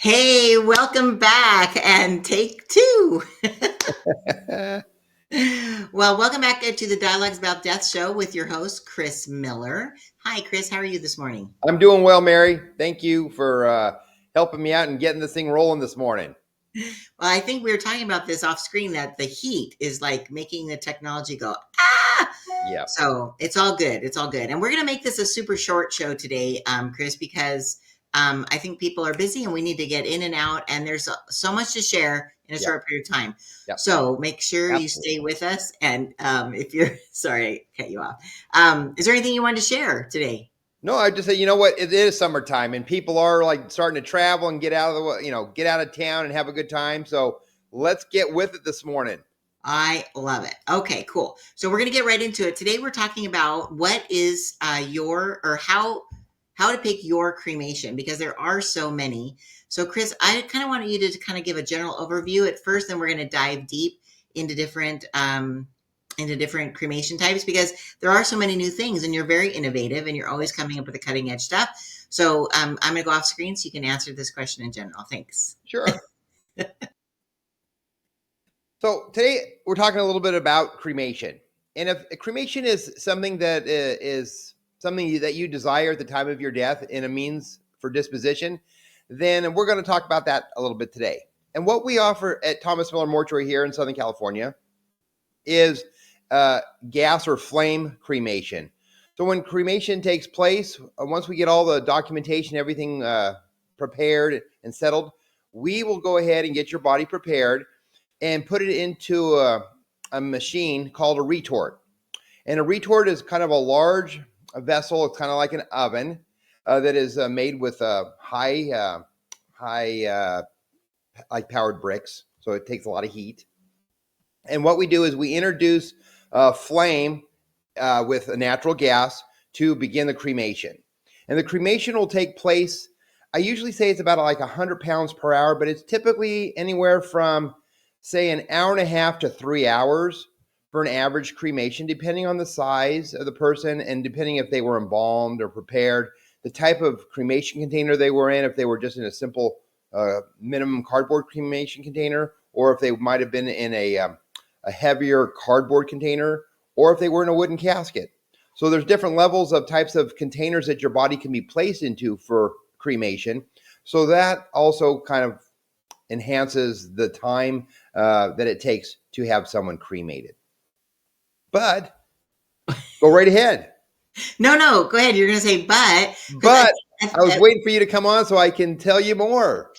Hey, welcome back and take two. Well, welcome back to the Dialogues About Death show with your host, Chris Miller. Hi, Chris. How are you this morning? I'm doing well, Mary. Thank you for helping me out and getting this thing rolling this morning. Well, I think we were talking about this off screen that the heat is like making the technology go, ah! Yeah. So it's all good. It's all good. And we're going to make this a super short show today, Chris, because I think people are busy and we need to get in and out. And there's so much to share in a short period of time. Yep. So make sure Absolutely. you stay with us. And if you're, sorry, I cut you off. Is there anything you wanted to share today? No, I just say, you know what? It is summertime and people are like starting to travel and get out of get out of town and have a good time. So let's get with it this morning. I love it. Okay, cool. So we're going to get right into it. Today we're talking about what is how to pick your cremation, because there are so many. So Chris, I kind of wanted you to kind of give a general overview at first, then we're going to dive deep into different cremation types, because there are so many new things and you're very innovative and you're always coming up with the cutting edge stuff. So I'm going to go off screen so you can answer this question in general. Thanks. Sure. So today we're talking a little bit about cremation. And if cremation is something that is something that you desire at the time of your death and a means for disposition, then we're going to talk about that a little bit today. And what we offer at Thomas Miller Mortuary here in Southern California is gas or flame cremation. So when cremation takes place, once we get all the documentation, everything prepared and settled, we will go ahead and get your body prepared and put it into a machine called a retort. And a retort is kind of a large vessel. It's kind of like an oven that is made with high like powered bricks. So it takes a lot of heat. And what we do is we introduce flame with a natural gas to begin the cremation. And the cremation will take place, I usually say it's about like 100 pounds per hour, but it's typically anywhere from, say, an hour and a half to 3 hours for an average cremation, depending on the size of the person and depending if they were embalmed or prepared, the type of cremation container they were in, if they were just in a simple minimum cardboard cremation container, or if they might have been in a heavier cardboard container, or if they were in a wooden casket. So there's different levels of types of containers that your body can be placed into for cremation. So that also kind of enhances the time that it takes to have someone cremated. But go right ahead. No, go ahead. You're going to say, but I was waiting for you to come on so I can tell you more.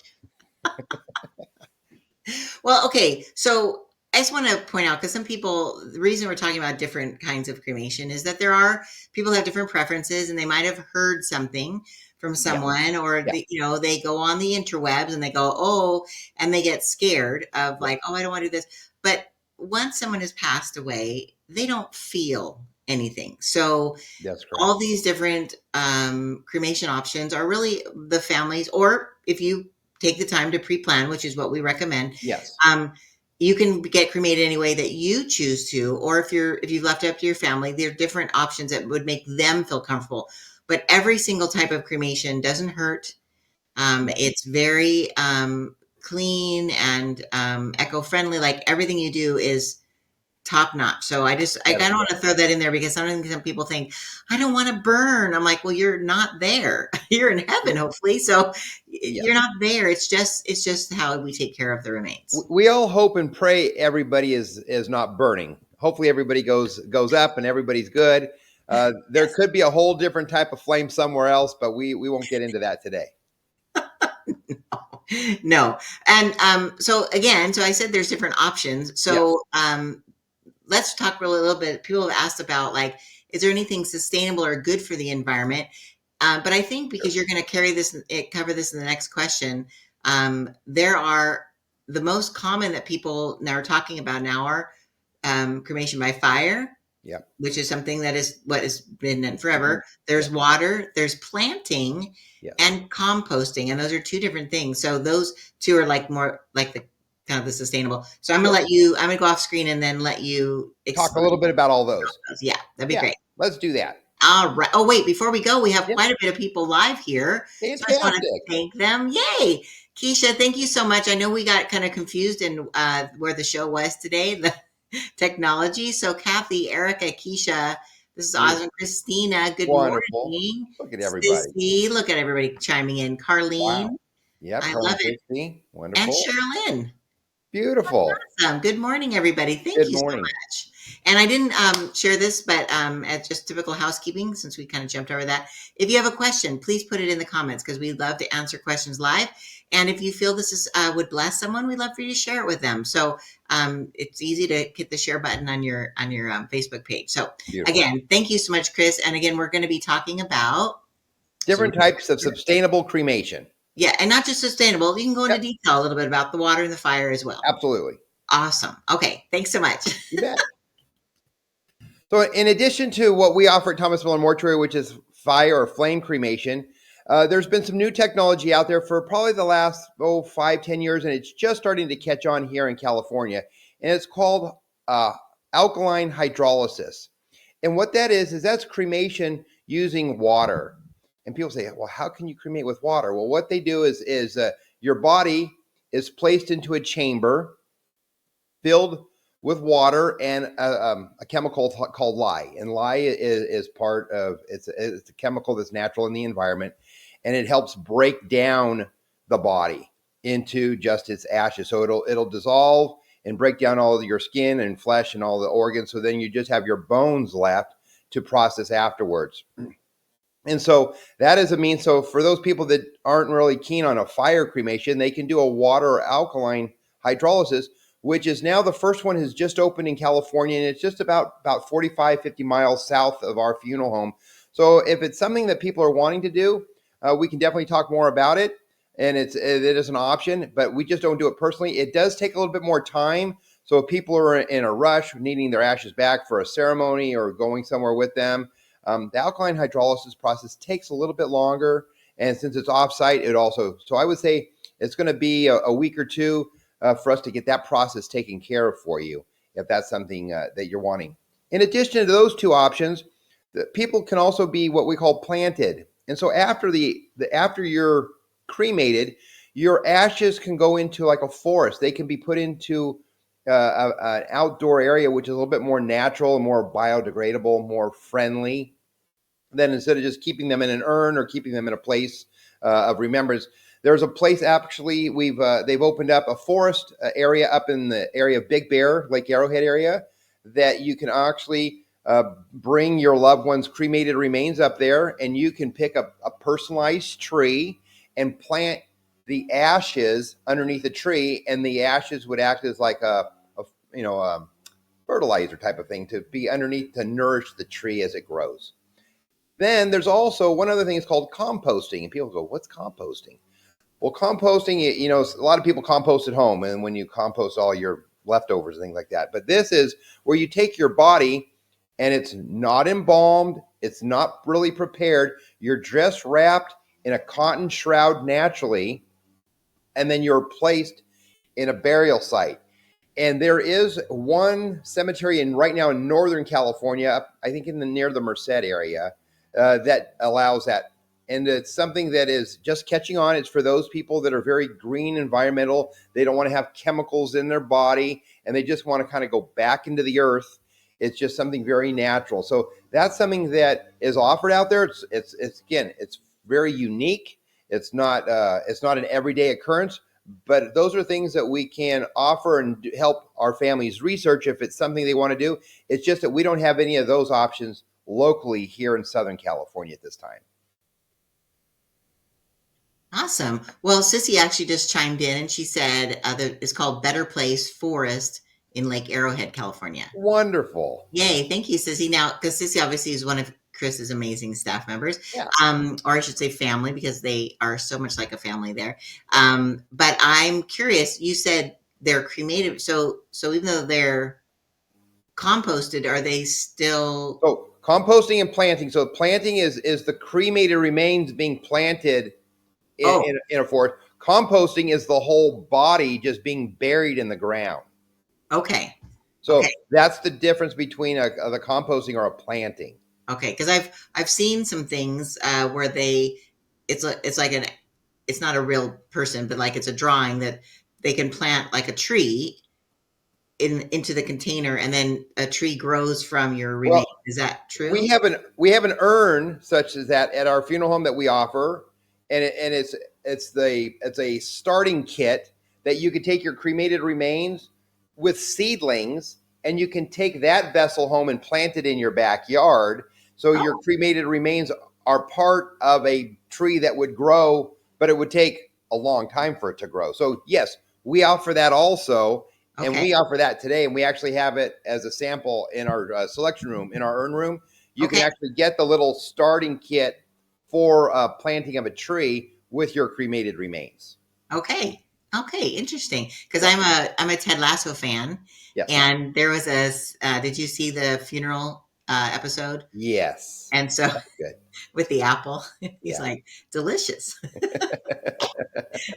Well, okay. So I just want to point out, because some people, the reason we're talking about different kinds of cremation is that there are people have different preferences and they might have heard something from someone or they go on the interwebs and they go, oh, and they get scared of like, oh, I don't want to do this. But once someone has passed away, they don't feel anything. So all these different cremation options are really the families, or if you take the time to pre-plan, which is what we recommend. Yes. You can get cremated any way that you choose to, or if you've left it up to your family, there are different options that would make them feel comfortable. But every single type of cremation doesn't hurt. It's very clean and eco-friendly. Like everything you do is top notch. So I kind of want to throw that in there, because sometimes some people think, I don't want to burn. I'm like, well, you're not there. You're in heaven, hopefully. So you're not there. It's just how we take care of the remains. We all hope and pray everybody is not burning. Hopefully everybody goes up and everybody's good. There could be a whole different type of flame somewhere else, but we won't get into that today. No. And so I said there's different options. So let's talk really a little bit. People have asked about, like, is there anything sustainable or good for the environment? But I think because you're going to cover this in the next question, there are the most common that people now are talking about now are cremation by fire, which is something that is what has been done forever. There's water, there's planting, and composting, and those are two different things. So those two are like more like the kind of the sustainable. So I'm going to go off screen and then let you talk a little bit about all those. Yeah, that'd be great. Let's do that. All right. Oh, wait, before we go, we have Yeah, quite a bit of people live here. So I just want to fantastic. thank them. Yay. Keisha, thank you so much. I know we got kind of confused in where the show was today, the technology. So Kathy, Erica, Keisha, this is Beautiful. awesome. Christina, good Wonderful. morning. Look at everybody. Sissy, look at everybody chiming in. Wow. Carlene, Yep. I Carl love and it. Christy. And Wonderful. Sherilyn. Beautiful. Awesome. Good morning, everybody. Thank Good you so morning. much. And I didn't share this, but as just typical housekeeping, since we kind of jumped over that, if you have a question, please put it in the comments because we'd love to answer questions live. And if you feel this is would bless someone, we'd love for you to share it with them. So it's easy to hit the share button on your Facebook page. So Beautiful. again, thank you so much, Chris. And again, we're going to be talking about. So Different types of sustainable cremation. yeah, and not just sustainable. You can go into Yep. detail a little bit about the water and the fire as well. Absolutely. Awesome. Okay, thanks so much. You bet. So, in addition to what we offer at Thomas Miller Mortuary, which is fire or flame cremation, there's been some new technology out there for probably the last 5-10 years, and it's just starting to catch on here in California. And it's called alkaline hydrolysis. And what that is that's cremation using water. And people say, well, how can you cremate with water? Well, what they do is your body is placed into a chamber filled with water and a chemical called lye. And lye is part of it's a chemical that's natural in the environment, and it helps break down the body into just its ashes. So it'll dissolve and break down all of your skin and flesh and all the organs. So then you just have your bones left to process afterwards. And so that is a means. So for those people that aren't really keen on a fire cremation, they can do a water or alkaline hydrolysis, which is now the first one has just opened in California, and it's just about 45, 50 miles south of our funeral home. So if it's something that people are wanting to do, we can definitely talk more about it. And it is an option, but we just don't do it personally. It does take a little bit more time. So if people are in a rush, needing their ashes back for a ceremony or going somewhere with them, the alkaline hydrolysis process takes a little bit longer, and since it's offsite, it also. So I would say it's going to be a week or two for us to get that process taken care of for you, if that's something that you're wanting. In addition to those two options, the people can also be what we call planted, and so after you're cremated, your ashes can go into like a forest. They can be put into an outdoor area, which is a little bit more natural and more biodegradable, more friendly, than instead of just keeping them in an urn or keeping them in a place of remembrance. There's a place actually they've opened up a forest area up in the area of Big Bear, Lake Arrowhead area, that you can actually bring your loved one's cremated remains up there, and you can pick up a personalized tree and plant the ashes underneath the tree, and the ashes would act as like a fertilizer type of thing to be underneath to nourish the tree as it grows. Then there's also one other thing. It's called composting, and people go, "What's composting?" Well, composting, a lot of people compost at home, and when you compost all your leftovers and things like that. But this is where you take your body, and it's not embalmed, it's not really prepared. You're just wrapped in a cotton shroud naturally, and then you're placed in a burial site. And there is one cemetery right now in Northern California, I think near the Merced area, that allows that. And it's something that is just catching on. It's for those people that are very green, environmental. They don't want to have chemicals in their body, and they just want to kind of go back into the earth. It's just something very natural. So that's something that is offered out there. It's very unique. It's not an everyday occurrence, but those are things that we can offer and help our families research if it's something they want to do. It's just that we don't have any of those options locally here in Southern California at this time. Awesome. Well, Sissy actually just chimed in and she said it's called Better Place Forest in Lake Arrowhead, California. Wonderful. Yay. Thank you, Sissy. Now, because Sissy obviously is one of Chris's amazing staff members, Yeah. or I should say family, because they are so much like a family there. But I'm curious, you said they're cremated. So even though they're composted, are they still? So composting and planting. So planting is the cremated remains being planted Oh, in a forest. Composting is the whole body just being buried in the ground. okay. Okay. So that's the difference between the composting or a planting. Okay, because I've seen some things where it's like it's not a real person, but like it's a drawing that they can plant like a tree into the container, and then a tree grows from your remains. Well, Is that we true? have an we have an urn such as that at our funeral home that we offer, and it's a starting kit that you could take your cremated remains with seedlings, and you can take that vessel home and plant it in your backyard. So your Oh, cremated remains are part of a tree that would grow, but it would take a long time for it to grow. So yes, we offer that also, and okay, we offer that today, and we actually have it as a sample in our selection room, in our urn room. You can okay, actually get the little starting kit for planting of a tree with your cremated remains. okay, okay. Interesting. Because Yeah. I'm a Ted Lasso fan, Yes. and there was did you see the funeral episode? Yes. And so That's good. with the apple, he's Yeah. like delicious.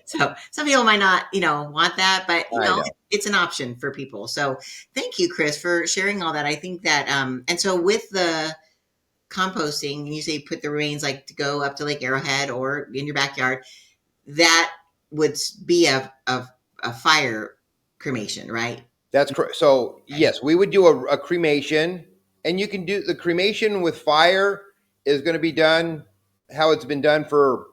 So some people might not, want that, but I know. it's an option for people. So thank you, Chris, for sharing all that. I think that, and so with the composting, you say put the remains like to go up to Lake Arrowhead or in your backyard. That would be a fire cremation, right? That's correct. So Okay. yes, we would do a cremation, and you can do the cremation with fire is going to be done how it's been done for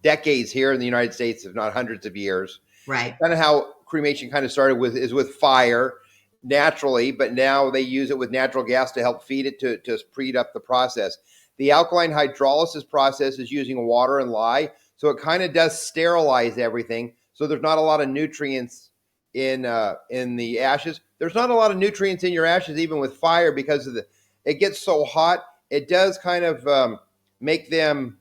decades here in the United States, if not hundreds of years. Right. Kind of how cremation kind of started with fire naturally, but now they use it with natural gas to help feed it to speed up the process. The alkaline hydrolysis process is using water and lye, so it kind of does sterilize everything. So there's not a lot of nutrients in the ashes. There's not a lot of nutrients in your ashes even with fire because of the it gets so hot. It does kind of make them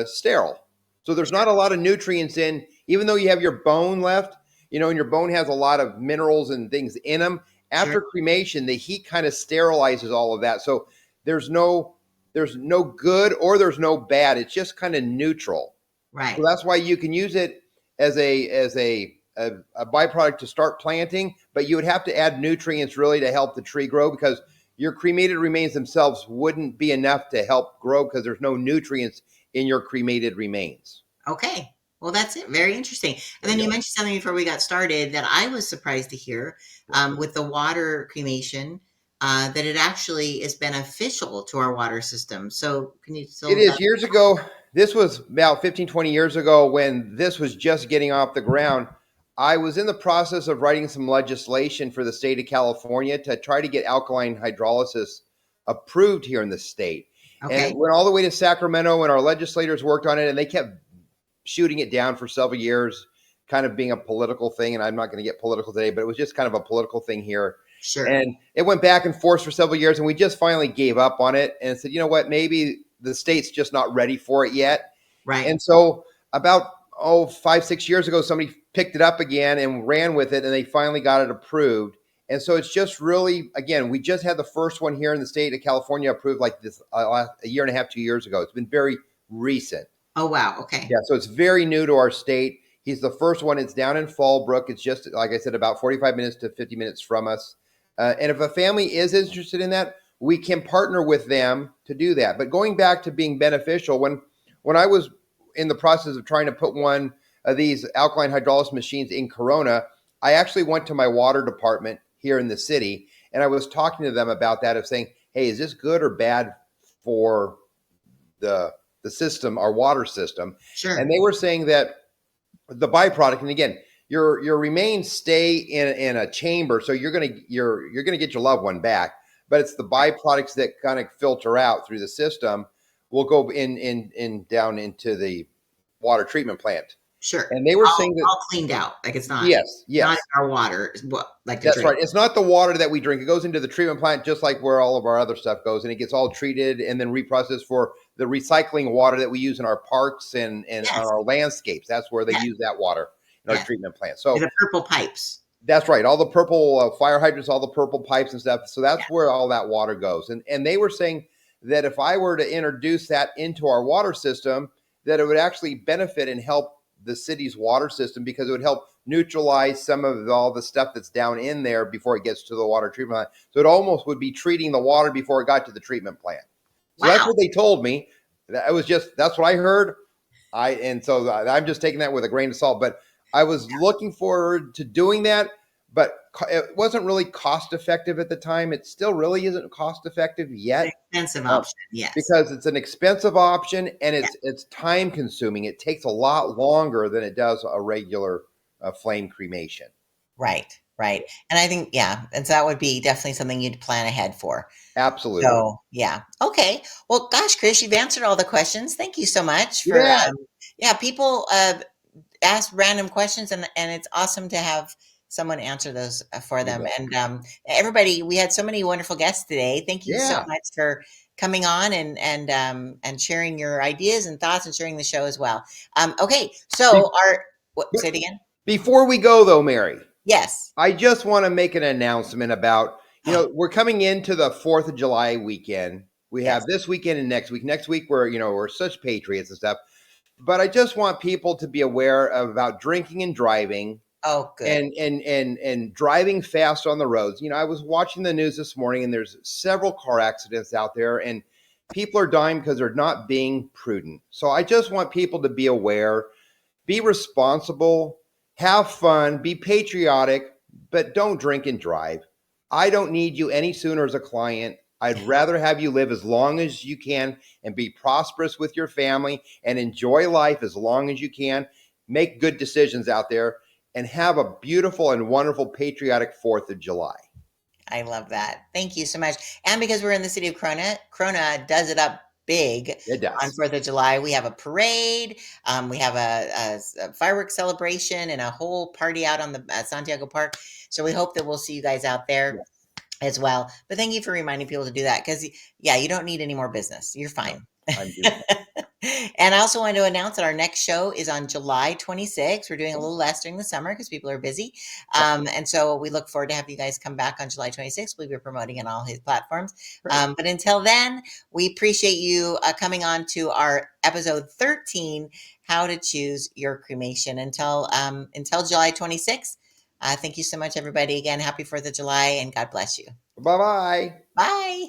sterile. So there's not a lot of nutrients in, even though you have your bone left, and your bone has a lot of minerals and things in them. Sure. After cremation, the heat kind of sterilizes all of that. So there's no there's no good or there's no bad. It's just kind of neutral. So Right. that's why you can use it as a byproduct to start planting, but you would have to add nutrients really to help the tree grow because your cremated remains themselves wouldn't be enough to help grow because there's no nutrients in your cremated remains. Okay. Well, that's it. Very interesting. And There then you you go. mentioned something before we got started that I was surprised to hear with the water cremation that it actually is beneficial to our water system. So, can you It still? is years ago. This was about 15, 20 years ago when this was just getting off the ground. I was in the process of writing some legislation for the state of California to try to get alkaline hydrolysis approved here in the state. And it Okay. went all the way to Sacramento, and our legislators worked on it, and they kept shooting it down for several years, kind of being a political thing. And I'm not going to get political today, but it was just kind of a political thing here. Sure. And it went back and forth for several years, and we just finally gave up on it and said, you know what, maybe the state's just not ready for it yet. Right. And so about 5, 6 years ago, somebody picked it up again and ran with it, and they finally got it approved. And so it's just really, again, we just had the first one here in the state of California approved like this a year and a half, 2 years ago. It's been very recent. Oh, wow. Okay. Yeah, so it's very new to our state. He's the first one. It's down in Fallbrook. It's just, like I said, about 45 minutes to 50 minutes from us. And if a family is interested in that, we can partner with them to do that. But going back to being beneficial, when I was in the process of trying to put one of these alkaline hydrolysis machines in Corona, I actually went to my water department here in the city, and I was talking to them about that, of saying, hey, is this good or bad for the the system, our water system? And Sure. they were saying that the byproduct, and again, your remains stay in a chamber, so you're gonna get your loved one back, but it's the byproducts that kind of filter out through the system will go in down into the water treatment plant. Sure. And they were All, saying that all cleaned out. Like it's yes, not yes, in our water, what like to that's drink. right. It's not the water that we drink. It goes into the treatment plant just like where all of our other stuff goes, and it gets all treated and then reprocessed for the recycling water that we use in our parks and on Yes. our landscapes. That's where they Yes. use that water in our Yes. treatment plant. So The purple pipes. that's right. All the purple fire hydrants, all the purple pipes and stuff. So Yeah. that's where all that water goes. And they were saying that if I were to introduce that into our water system, that it would actually benefit and help the city's water system because it would help neutralize some of all the stuff that's down in there before it gets to the water treatment plant. So it almost would be treating the water before it got to the treatment plant. So that's Wow. what they told me. That was just that's what I heard. I'm just taking that with a grain of salt. But I was looking forward to doing that, but it wasn't really cost effective at the time. It still really isn't cost effective It's an yet expensive uh, option. Yes. because it's an expensive option and Yeah. it's time consuming. It takes a lot longer than it does a regular flame cremation. Right. Right. And I think, yeah. And so that would be definitely something you'd plan ahead for. Absolutely. So, yeah. Okay. Well, gosh, Chris, you've answered all the questions. Thank you so much for, Yeah. yeah, people ask random questions, and it's awesome to have someone answer those for You them. bet. And everybody, we had so many wonderful guests today. Thank you so Yeah. much for coming on and sharing your ideas and thoughts and sharing the show as well. Okay, Be- so our what? Say it again. Before we go though, Mary, Yes. I just want to make an announcement about, we're coming into the 4th of July weekend. We Yes. have this weekend and next week. Next week, we're such patriots and stuff. But I just want people to be aware about drinking and driving Oh, good. and driving fast on the roads. I was watching the news this morning and there's several car accidents out there and people are dying because they're not being prudent. So I just want people to be aware, be responsible, have fun, be patriotic, but don't drink and drive. I don't need you any sooner as a client. I'd rather have you live as long as you can and be prosperous with your family and enjoy life as long as you can. Make good decisions out there and have a beautiful and wonderful patriotic 4th of July. I love that. Thank you so much. And because we're in the city of Corona does it up big It on does. 4th of July. We have a parade, we have a fireworks celebration, and a whole party out on the Santiago Park. So we hope that we'll see you guys out there Yes. as well. But thank you for reminding people to do that because, yeah, you don't need any more business. You're No, fine. I'm doing it. And I also want to announce that our next show is on July 26th. We're doing a little less during the summer because people are busy. Yep. And so we look forward to having you guys come back on July 26th. We'll be promoting on all his platforms. Great. But until then, we appreciate you coming on to our episode 13, How to Choose Your Cremation. Until July 26th, thank you so much, everybody. Again, happy 4th of July and God bless you. Bye bye. Bye.